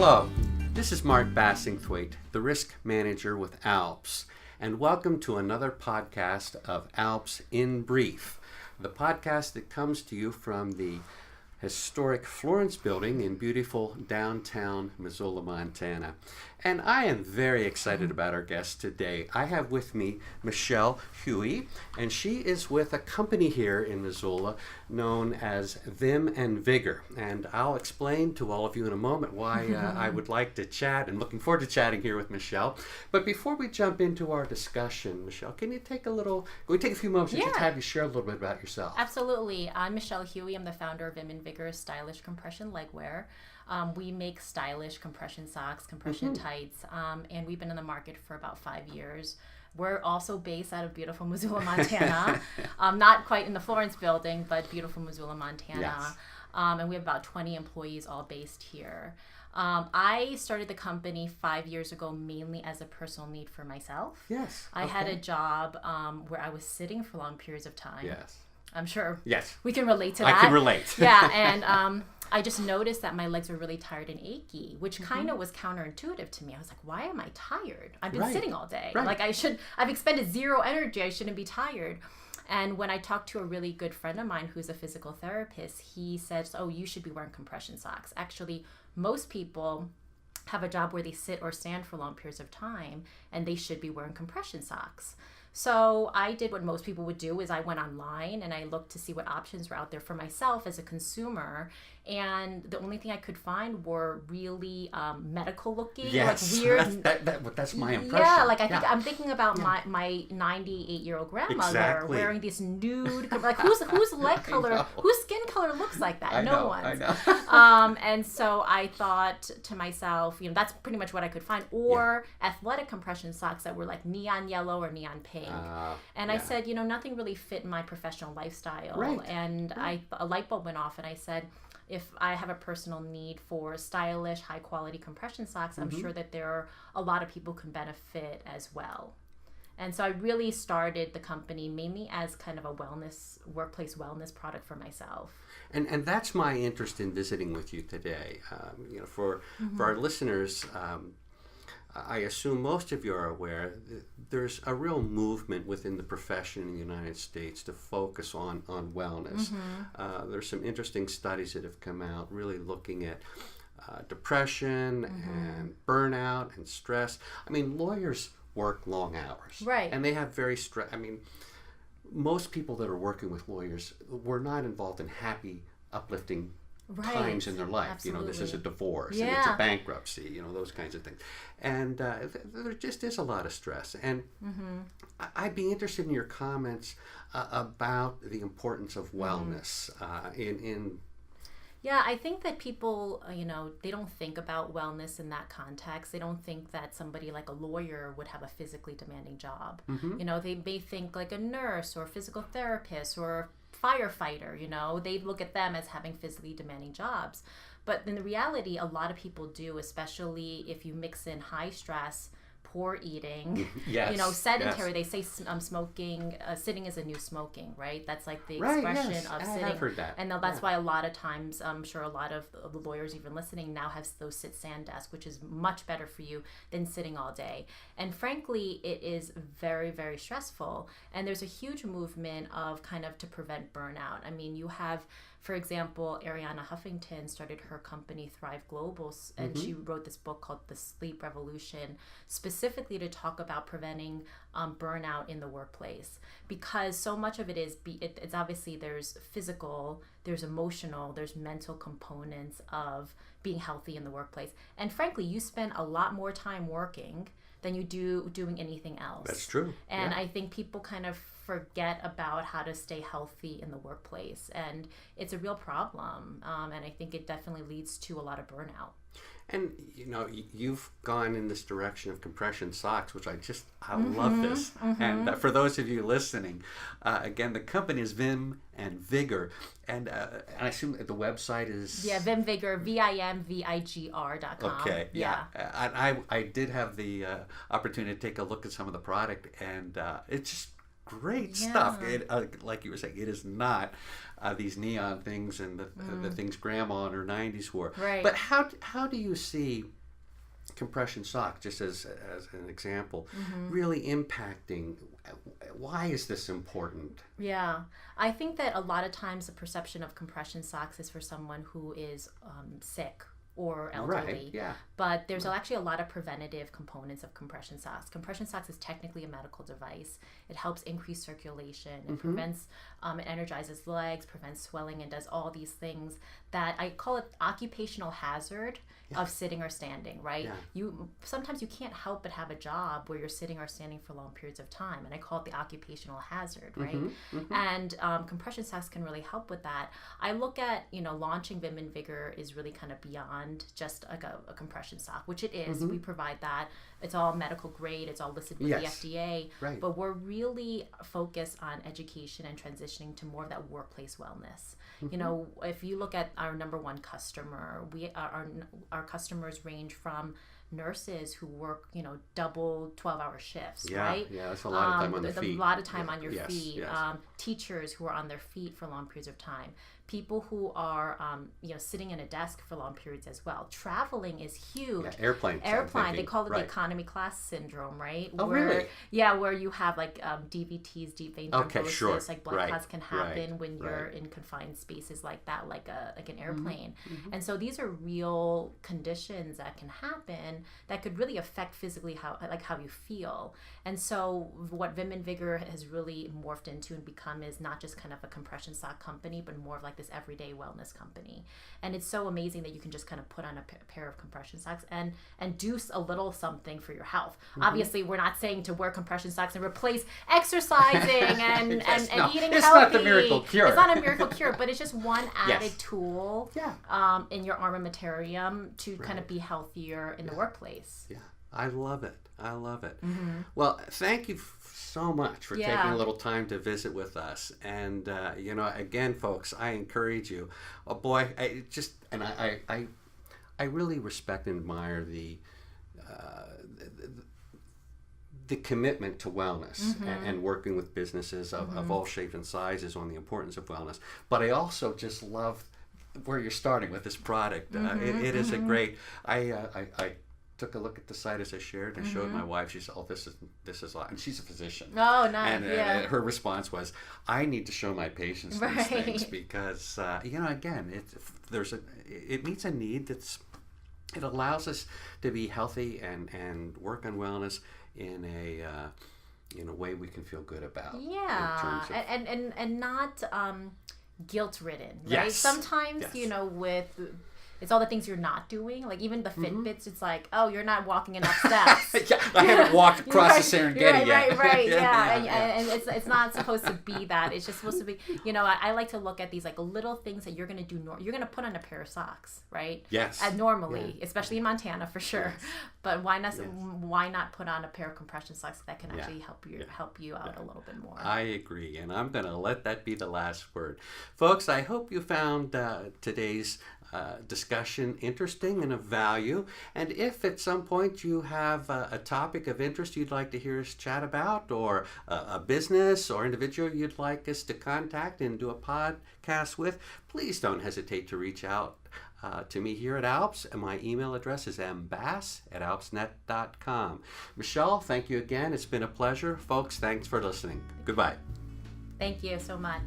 Hello, this is Mark Bassingthwaighte, the Risk Manager with ALPS, and welcome to another podcast of ALPS InBrief, the podcast that comes to you from the historic Florence building in beautiful downtown Missoula, Montana. And I am very excited about our guest today. I have with me Michelle Huie, and she is with a company here in Missoula known as VIM VIGR. And I'll explain to all of you in a moment why I would like to chat, and looking forward to chatting here with Michelle. But before we jump into our discussion, Michelle, can we take a few moments to just have you share a little bit about yourself? Absolutely. I'm Michelle Huie. I'm the founder of VIM VIGR Stylish Compression Legwear. We make stylish compression socks, compression tights, and we've been in the market for about 5 years. We're also based out of beautiful Missoula, Montana. Not quite in the Florence building, but beautiful Missoula, Montana. Yes. And we have about 20 employees all based here. I started the company 5 years ago mainly as a personal need for myself. Yes. I had a job where I was sitting for long periods of time. Yes. I'm sure Yes. we can relate to that. I can relate. Yeah, and I just noticed that my legs were really tired and achy, which kind of was counterintuitive to me. I was like, why am I tired? I've been sitting all day. Right. Like I've expended zero energy. I shouldn't be tired. And when I talked to a really good friend of mine who's a physical therapist, he said, oh, you should be wearing compression socks. Actually, most people have a job where they sit or stand for long periods of time, and they should be wearing compression socks. So I did what most people would do, is I went online and I looked to see what options were out there for myself as a consumer. And the only thing I could find were really medical looking, like weird. That's my impression. Yeah, like I'm thinking about my 98-year-old grandmother wearing this nude, like whose leg color, whose skin color looks like that? No one's. I know. And so I thought to myself, that's pretty much what I could find, or athletic compression socks that were like neon yellow or neon pink. And I said, nothing really fit my professional lifestyle. Right. And a light bulb went off, and I said, if I have a personal need for stylish, high quality compression socks, I'm sure that there are a lot of people who can benefit as well. And so I really started the company mainly as kind of a workplace wellness product for myself. And that's my interest in visiting with you today. For our listeners, I assume most of you are aware there's a real movement within the profession in the United States to focus on wellness. There's some interesting studies that have come out really looking at depression and burnout and stress. I mean, lawyers work long hours. Right. And they have very most people that are working with lawyers were not involved in happy, uplifting times in their life. Absolutely. This is a divorce, and it's a bankruptcy, those kinds of things. And there just is a lot of stress. And I'd be interested in your comments about the importance of wellness Yeah, I think that people, they don't think about wellness in that context. They don't think that somebody like a lawyer would have a physically demanding job. They may think like a nurse or a physical therapist or firefighter, they look at them as having physically demanding jobs. But in the reality, a lot of people do, especially if you mix in high stress, poor eating, sedentary. They say smoking, sitting is a new smoking, right? That's like the expression of sitting. I've heard that. And that's why a lot of times, I'm sure a lot of the lawyers even listening now have those sit-stand desks, which is much better for you than sitting all day. And frankly, it is very, very stressful. And there's a huge movement of kind of to prevent burnout. I mean, you have, for example, Arianna Huffington started her company Thrive Global, and she wrote this book called The Sleep Revolution, specifically to talk about preventing burnout in the workplace. Because so much of it is, it's obviously there's physical, there's emotional, there's mental components of being healthy in the workplace. And frankly, you spend a lot more time working than you do doing anything else. That's true. And I think people kind of forget about how to stay healthy in the workplace, and it's a real problem. And I think it definitely leads to a lot of burnout. And you've gone in this direction of compression socks, which I love this. And for those of you listening, again, the company is VIM VIGR, and I assume the website is VIM VIGR, VIMVIGR.com. Okay, I did have the opportunity to take a look at some of the product, and it's just great stuff. It, like you were saying, it is not these neon things and the things grandma in her 90s wore. Right. But how do you see compression sock, just as an example, really impacting? Why is this important? Yeah, I think that a lot of times the perception of compression socks is for someone who is sick or elderly. Right, yeah. But there's actually a lot of preventative components of compression socks. Compression socks is technically a medical device. It helps increase circulation. It prevents, it energizes legs, prevents swelling, and does all these things that I call it occupational hazard of sitting or standing, right? Yeah. Sometimes you can't help but have a job where you're sitting or standing for long periods of time, and I call it the occupational hazard, right? And compression socks can really help with that. I look at, launching VIM VIGR is really kind of beyond just like a compression sock, which it is. We provide that. It's all medical grade. It's all listed with the FDA. Right. But we're really focused on education and transitioning to more of that workplace wellness. If you look at our number one customer, our customers range from nurses who work, double 12-hour shifts, right? Yeah, that's a lot of time on the feet. A lot of time on your feet. Yes. Teachers who are on their feet for long periods of time. People who are, sitting in a desk for long periods as well. Traveling is huge. Yeah, airplane. They call it the economy class syndrome, right? Oh, really? Yeah, where you have like DVTs, deep vein thrombosis, like blood clots can happen when you're in confined spaces like that, like an airplane. And so these are real conditions that can happen that could really affect physically how you feel. And so what VIM VIGR has really morphed into and become is not just kind of a compression sock company, but more of like this everyday wellness company. And it's so amazing that you can just kind of put on a pair of compression socks and do a little something for your health. Obviously, we're not saying to wear compression socks and replace exercising and eating healthy. It's not the miracle cure. It's not a miracle cure, but it's just one added tool in your armamentarium to kind of be healthier in the workplace. Yeah, I love it. Well, thank you so much for taking a little time to visit with us. And again, folks, I encourage you. Oh boy, I really respect and admire the commitment to wellness and working with businesses of all shapes and sizes on the importance of wellness. But I also just love where you're starting with this product. It is a great. I took a look at the site as I shared and showed my wife. She said, "Oh, this is a lot," and she's a physician. Oh, nice. And her response was, "I need to show my patients these things because again, it meets a need it allows us to be healthy and work on wellness in a way we can feel good about." Yeah, and not guilt-ridden, right? Yes. Sometimes with it's all the things you're not doing. Like even the Fitbits, it's like, oh, you're not walking enough steps. I haven't walked across the Serengeti yet. Right. And it's not supposed to be that. It's just supposed to be, I like to look at these like little things that you're going to do. You're going to put on a pair of socks, right? Yes. Normally, especially in Montana for sure. Yes. But why not put on a pair of compression socks that can actually help you out a little bit more? I agree, and I'm going to let that be the last word. Folks, I hope you found today's discussion interesting and of value. And if at some point you have a topic of interest you'd like to hear us chat about, or a business or individual you'd like us to contact and do a podcast with, please don't hesitate to reach out to me here at ALPS. And my email address is mbass@alpsnet.com. Michelle, thank you again. It's been a pleasure. Folks, thanks for listening. Goodbye. Thank you so much.